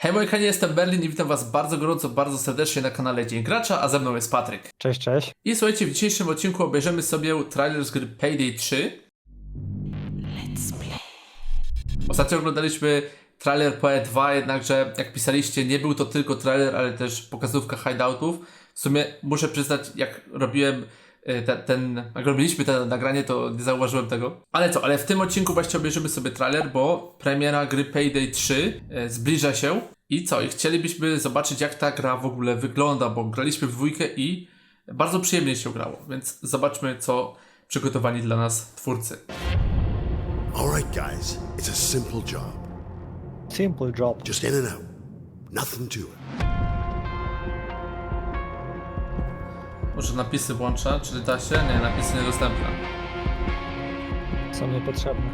Hej moi kochani, jestem Merlin i witam was bardzo gorąco, bardzo serdecznie na kanale Dzień Gracza, a ze mną jest Patryk. Cześć, cześć. I słuchajcie, w dzisiejszym odcinku obejrzymy sobie trailer z gry PayDay 3. Let's play. Ostatnio oglądaliśmy trailer PayDay 2, jednakże jak pisaliście, nie był to tylko trailer, ale też pokazówka hideoutów. W sumie muszę przyznać, jak robiłem jak robiliśmy to nagranie, to nie zauważyłem tego. Ale w tym odcinku właśnie obejrzymy sobie trailer, bo premiera gry PayDay 3 zbliża się. I chcielibyśmy zobaczyć, jak ta gra w ogóle wygląda, bo graliśmy w dwójkę i bardzo przyjemnie się grało. Więc zobaczmy, co przygotowali dla nas twórcy. Alright guys, it's a simple job. Simple job. Just in and out. Nothing to it. Może napisy włącza, czy da się? Nie, napisy niedostępne. Są niepotrzebne.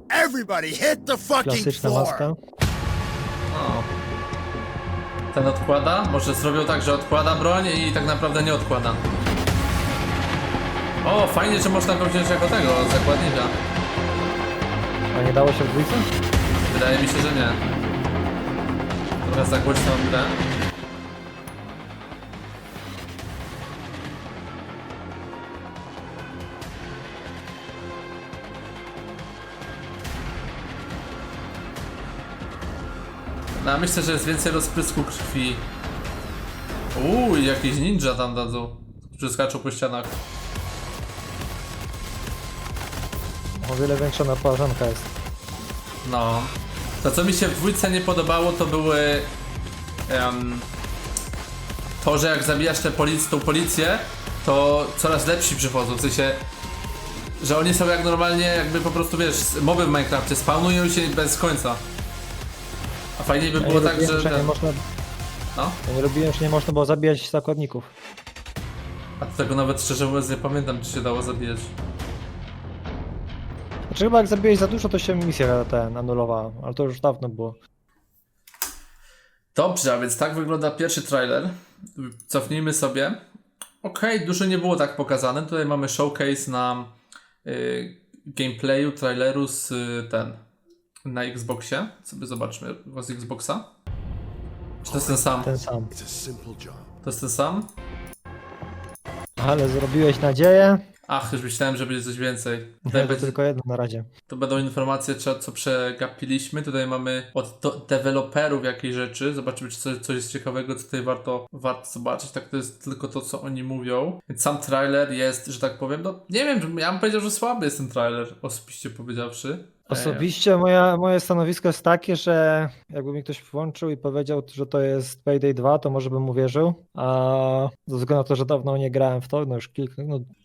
Everybody hit the fucking Klasyczna floor! maska. O. Ten odkłada? Może zrobią tak, że odkłada broń i tak naprawdę nie odkłada. O, fajnie, że można go wziąć jako tego, zakładnika. A nie dało się w dwójce? Wydaje mi się, że nie. Trochę za głośną grę. No, myślę, że jest więcej rozprysku krwi. Jakiś ninja tam dadzą, którzy skaczą po ścianach. O wiele większa naparzanka jest. No. To, co mi się w dwójce nie podobało, to były to, że jak zabijasz tą policję, to coraz lepsi przychodzą, w sensie, że oni są jak normalnie, jakby po prostu, wiesz, moby w Minecrafcie, spawnują się bez końca. A fajniej by było tak, że... Nie można... No? Ja nie robiłem, że nie można było zabijać zakładników. A tego nawet szczerze mówiąc nie pamiętam, czy się dało zabijać. Znaczy chyba jak zabiłeś za dużo, to się misja anulowała, ale to już dawno było. Dobrze, a więc tak wygląda pierwszy trailer. Cofnijmy sobie. Okej, dużo nie było tak pokazane. Tutaj mamy showcase na gameplayu, traileru z na Xboxie. Sobie zobaczmy z Xboxa. Czy to jest ten sam? Ten sam. It's a simple job. To jest ten sam? Ale zrobiłeś nadzieję. Ach, już myślałem, że będzie coś więcej. Nie, Tutaj to tylko jedno na razie. to będą informacje, co przegapiliśmy. Tutaj mamy od deweloperów jakiejś rzeczy. Zobaczymy, czy coś jest ciekawego, co tutaj warto zobaczyć. Tak, to jest tylko to, co oni mówią. Więc sam trailer jest, że tak powiem, no nie wiem, ja bym powiedział, że słaby jest ten trailer, osobiście powiedziawszy. Osobiście moje stanowisko jest takie, że jakby mi ktoś włączył i powiedział, że to jest PayDay 2, to może bym uwierzył. A ze względu na to, że dawno nie grałem w to, no już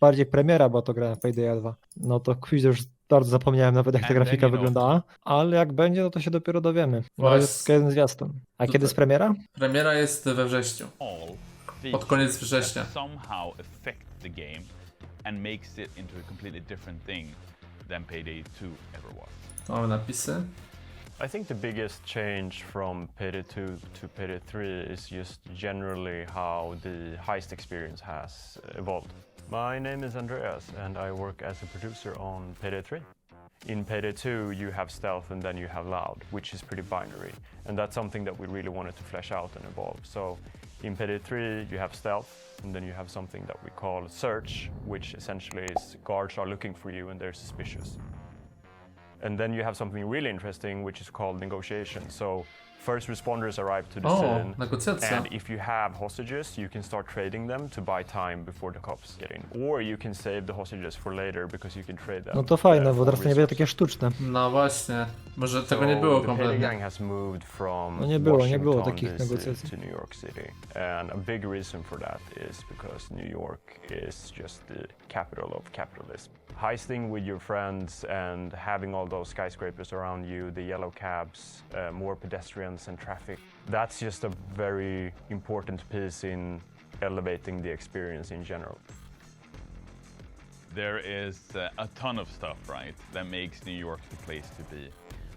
bardziej premiera, bo to grałem w PayDay 2. No to już bardzo zapomniałem nawet, jak ta grafika wyglądała. Ale jak będzie, no to się dopiero dowiemy. No jest tylko jeden zwiastun. A kiedy jest premiera? Premiera jest we wrześniu. Pod koniec września. Somehow affect the game and makes it into a completely different thing than Payday 2 ever was. Mamy napisy. I think the biggest change from Payday 2 to Payday 3 is just generally how the heist experience has evolved. My name is Andreas and I work as a producer on Payday 3. In Payday 2 you have stealth and then you have loud, which is pretty binary, and that's something that we really wanted to flesh out and evolve. So in Payday 3 you have stealth, and then you have something that we call search, which essentially is guards are looking for you and they're suspicious. And then you have something really interesting, which is called negotiation. So first responders arrive to the scene, negocjacja. and if you have hostages, you can start trading them to buy time before the cops get in. Or you can save the hostages for later because you can trade them. No to fajne, bo teraz for nie będzie takie sztuczne. No właśnie. Może tego nie było the Payday kompletnie. gang has moved from No nie było Washington, takich DC negocjacji. to New York City. And a big reason for that is because New York is just the capital of capitalism. Heisting with your friends and having all those skyscrapers around you, the yellow cabs, more pedestrians and traffic. That's just a very important piece in elevating the experience in general. There is a ton of stuff, right, that makes New York the place to be.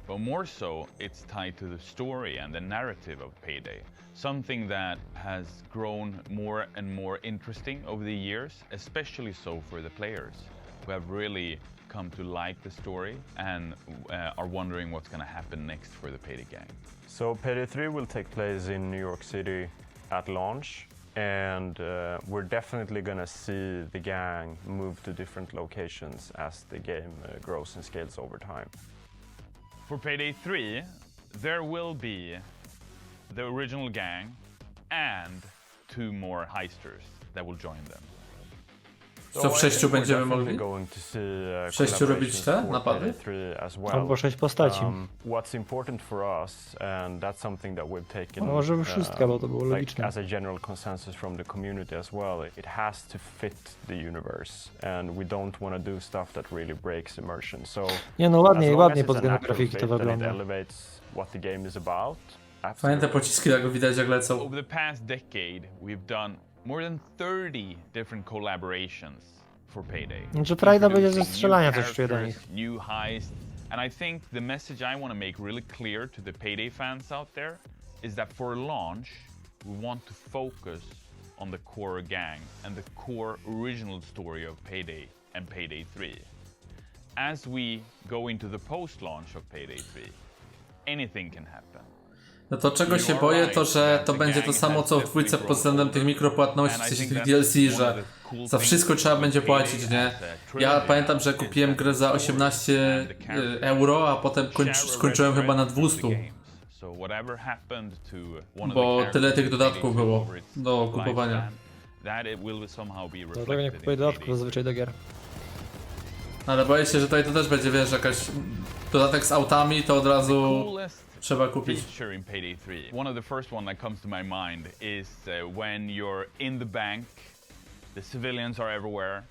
But more so, it's tied to the story and the narrative of Payday. Something that has grown more and more interesting over the years, especially so for the players, who have really come to like the story and are wondering what's going to happen next for the Payday gang. So Payday 3 will take place in New York City at launch, and we're definitely gonna see the gang move to different locations as the game grows and scales over time. For Payday 3, there will be the original gang and 2 more heisters that will join them. Co w 6 będziemy mogli? Going to see, W 6 robić te collaborations for napady? Payday 3 as well. Albo 6 postaci. What's important for us, and that's something that we've taken No może wszystkie, bo to było logiczne. as a general consensus from the community as well. It has to fit the universe, and we don't want to do stuff that really breaks immersion. So Nie no, as ładnie long as pod it's a względem natural grafiki fit to and it wygląda. elevates what the game is about. Fajne te absolutely. pociski, jak widać, jak lecą. Over the past decade, we've done more than 30 different collaborations for Payday. Znaczy frajda będzie ze Introducing strzelania new też czuję do characters, nich. new heists, and I think the message I want to make really clear to the Payday fans out there is that for launch, we want to focus on the core gang and the core original story of Payday and Payday 3. As we go into the post-launch of Payday 3, anything can happen. No to czego się boję, to że to będzie to samo co w dwójce pod względem tych mikropłatności, w sensie tych DLC, że za wszystko trzeba będzie płacić, nie? Ja pamiętam, że kupiłem grę za 18 euro, a potem skończyłem chyba na 200. Bo tyle tych dodatków było do kupowania. Dlatego nie kupuję dodatków zazwyczaj do gier. Ale boję się, że tutaj to też będzie, wiesz, jakaś dodatek z autami, to od razu trzeba kupić. Feature in Payday 3. One of the first one that comes to my mind is when you're in the bank, the civilians are everywhere,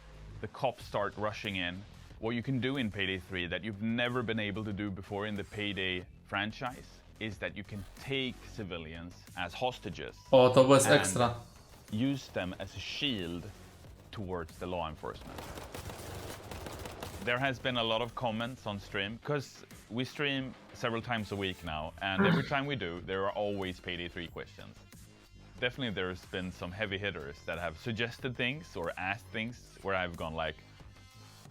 the cops start rushing in. What you can do in Payday 3 that you've never been able to do before in the Payday franchise is that you can take civilians as hostages. O, to jest ekstra. Use them as a shield towards the law enforcement. There has been a lot of comments on stream because we stream several times a week now, and every time we do, there are always Payday 3 questions. Definitely there's been some heavy hitters that have suggested things or asked things where I've gone like,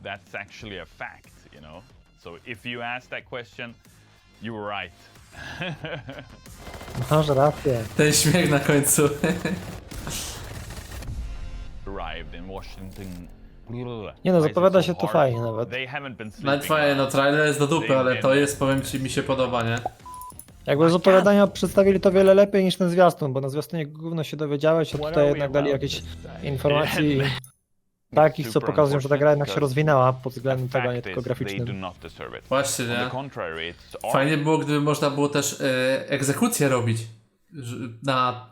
that's actually a fact, you know? So if you asked that question, you were right. Masz rację. Ten śmiech na końcu. Arrived in Washington. Nie no, zapowiada się to fajnie nawet. They haven't been Nawet sleeping fajnie, no now. trailer jest do dupy, ale to jest, powiem ci, mi się podoba, nie? Jakby z opowiadania przedstawili to wiele lepiej niż ten zwiastun, bo na zwiastunie gówno się dowiedziałeś, a tutaj jednak dali jakieś informacji takich, co pokazują, że ta gra jednak się rozwinęła pod względem tego, a nie tylko graficznym. Właśnie, nie? Fajnie było, gdyby można było też egzekucję robić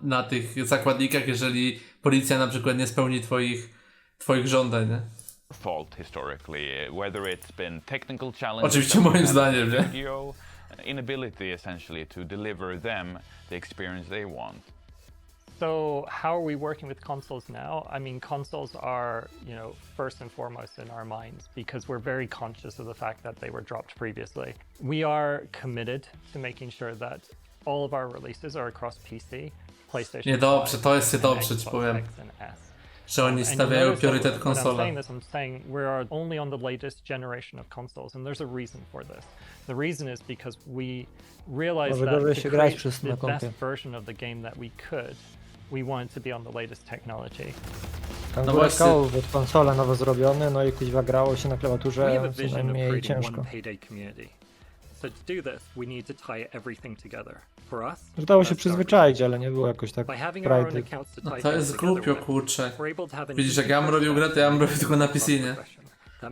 na tych zakładnikach, jeżeli policja na przykład nie spełni twoich żądań, nie? Fault historically, whether it's been technical challenges, Oczywiście moim zdaniem, nie? video, inability essentially to deliver them the experience they want. So how are we working with consoles now? I mean, consoles are, first and foremost in our minds because we're very conscious of the fact that they were dropped previously. We are committed to making sure that all of our releases are across PC, PlayStation Niedobrze, 5, to jest niedobrze, and ci Xbox powiem. X and S. Że oni And you'll stawiają notice that priorytet when I'm konsolę. saying this, I'm saying we are only on the latest generation of consoles, and there's a reason for this. The reason is because we realized Może gorzej that się to grać create wszyscy the na kompie. best version of the game that we could, we wanted to be on the latest technology. Tam No były właśnie. koło, konsole nowe zrobione, no i kuźwa grało się na We have a klawiaturze, co vision of najmniej creating ciężko. one Payday community. So to do this, we need to tie everything together. For us, Że dało się that's our przyzwyczaić, ale nie było jakoś tak By having our own frajdy. accounts to No tie to things jest together głupio, with, kurczę. we're able to have an Widzisz, jak ja bym robił grę, to ja bym robił tylko na PC, nie?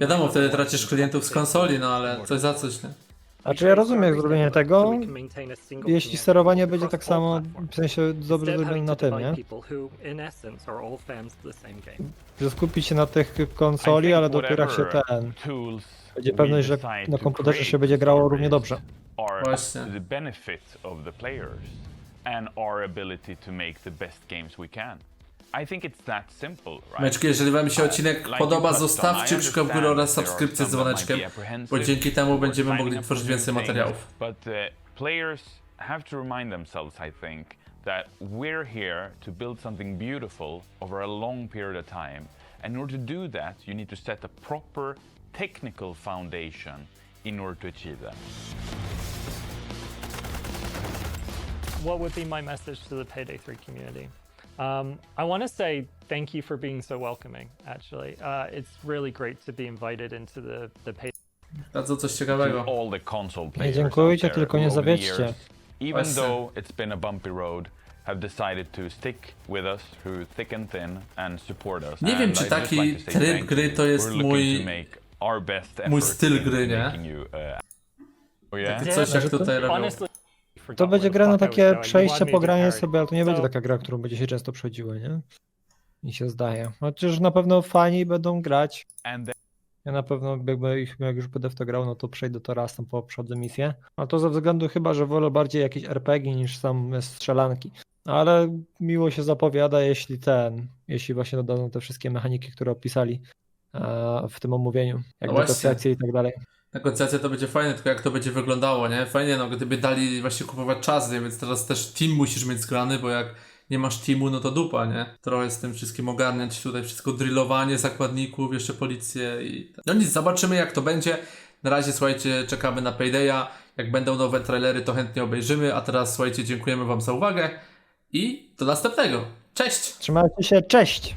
Wiadomo, wtedy tracisz klientów z konsoli, no ale coś za coś, nie? Znaczy ja rozumiem zrobienie tego, jeśli sterowanie będzie tak samo, w sensie dobrze zrobione na tym, nie? Że skupić się na tych konsoli, ale dopiero jak się będzie pewność, że na komputerze się będzie grało równie dobrze. Właśnie. The benefit of the players and our ability to make the best games we can. I think it's that simple, right? Meczki, jeżeli wam się odcinek podoba, zostawcie kciuka w górę oraz subskrypcję z dzwoneczkiem, bo dzięki temu będziemy mogli tworzyć więcej materiałów. But the players have to remind themselves, I think, that we're here to build something beautiful over a long period of time. And in order to do that, you need to set a proper technical foundation in order to achieve that. What would be my message to the Payday 3 community? I want to say thank you for being so welcoming, actually. It's really great to be invited into the Payday. Bardzo coś ciekawego. All the console Nie players dziękujcie, out there tylko nie who over the zawiedźcie. years, even Właśnie. though it's been a bumpy road, have decided to stick with us through thick and thin and support us. Nie wiem, And czy I'd taki just like to say tryb thank gry you. to jest We're looking mój- to make our best mój effort styl in gry, nie? making you, oh yeah? Takie coś jak tutaj robią. Honestly, To będzie gra na takie przejście, po pogranie sobie, ale to nie będzie taka gra, którą będzie się często przechodziło, nie? Mi się zdaje. Chociaż na pewno fani będą grać. And then Ja na pewno jak już będę w to grał, no to przejdę to raz, tam poprzedzę misję. A to ze względu chyba, że wolę bardziej jakieś RPG niż same strzelanki. Ale miło się zapowiada, jeśli właśnie dodadzą te wszystkie mechaniki, które opisali w tym omówieniu. Jak No właśnie. negocjacje i tak dalej. Negocjacja to będzie fajne, tylko jak to będzie wyglądało, nie? Fajnie, no gdyby dali właśnie kupować czas, nie? Więc teraz też team musisz mieć zgrany, bo jak nie masz teamu, no to dupa, nie? Trochę z tym wszystkim ogarniać tutaj, wszystko drillowanie zakładników, jeszcze policję i... No nic, zobaczymy jak to będzie. Na razie, słuchajcie, czekamy na Paydaya. Jak będą nowe trailery, to chętnie obejrzymy, a teraz, słuchajcie, dziękujemy wam za uwagę i do następnego. Cześć! Trzymajcie się, cześć!